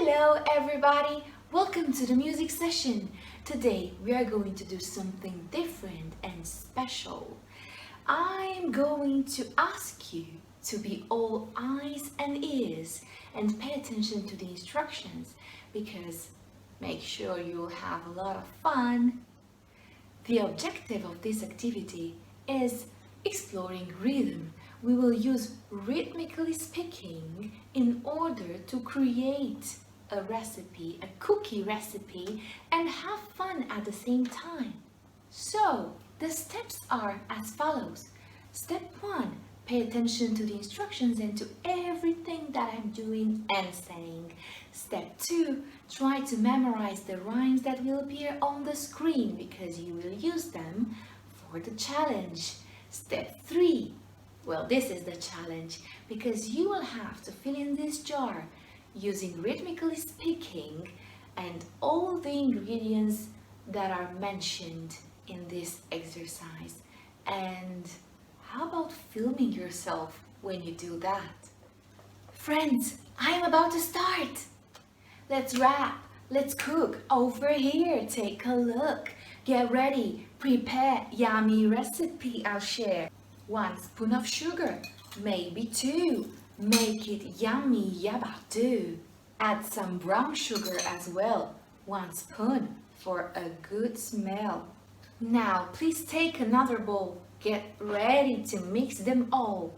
Hello everybody, welcome to the music session. Today we are going to do something different and special. I'm going to ask you to be all eyes and ears and pay attention to the instructions because make sure you'll have a lot of fun. The objective of this activity is exploring rhythm. We will use rhythmically speaking in order to create a recipe, a cookie recipe, and have fun at the same time. So, the steps are as follows. Step 1, pay attention to the instructions and to everything that I'm doing and saying. Step 2, try to memorize the rhymes that will appear on the screen because you will use them for the challenge. Step 3, well, this is the challenge because you will have to fill in this jar using rhythmically speaking and all the ingredients that are mentioned in this exercise. And how about filming yourself when you do that? Friends, I am about to start. Let's rap, let's cook. Over here, take a look. Get ready, prepare yummy recipe I'll share. 1 spoon of sugar, maybe 2. Make it yummy yabba-do. Add some brown sugar as well, 1 spoon for a good smell. Now please take another bowl. Get ready to mix them all.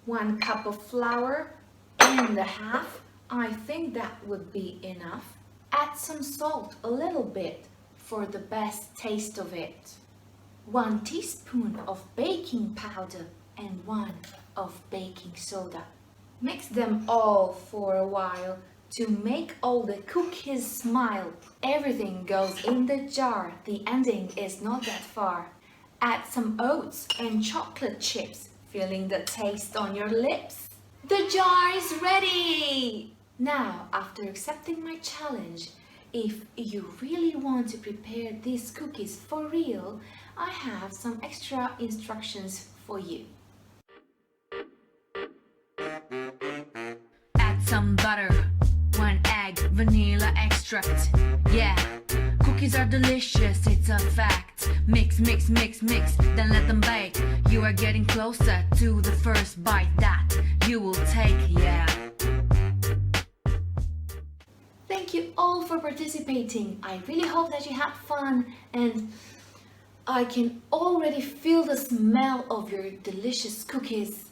1 cup of flour and a half. I think that would be enough. Add some salt, a little bit, for the best taste of it. 1 teaspoon of baking powder and 1 of baking soda. Mix them all for a while to make all the cookies smile. Everything goes in the jar, the ending is not that far. Add some oats and chocolate chips, feeling the taste on your lips. The jar is ready! Now, after accepting my challenge, if you really want to prepare these cookies for real, I have some extra instructions for you. Add some butter, 1 egg, vanilla extract. Yeah, cookies are delicious, it's a fact. Mix, mix, mix, mix, then let them bake. You are getting closer to the first bite that you will take, yeah. Thank you all for participating. I really hope that you had fun and I can already feel the smell of your delicious cookies.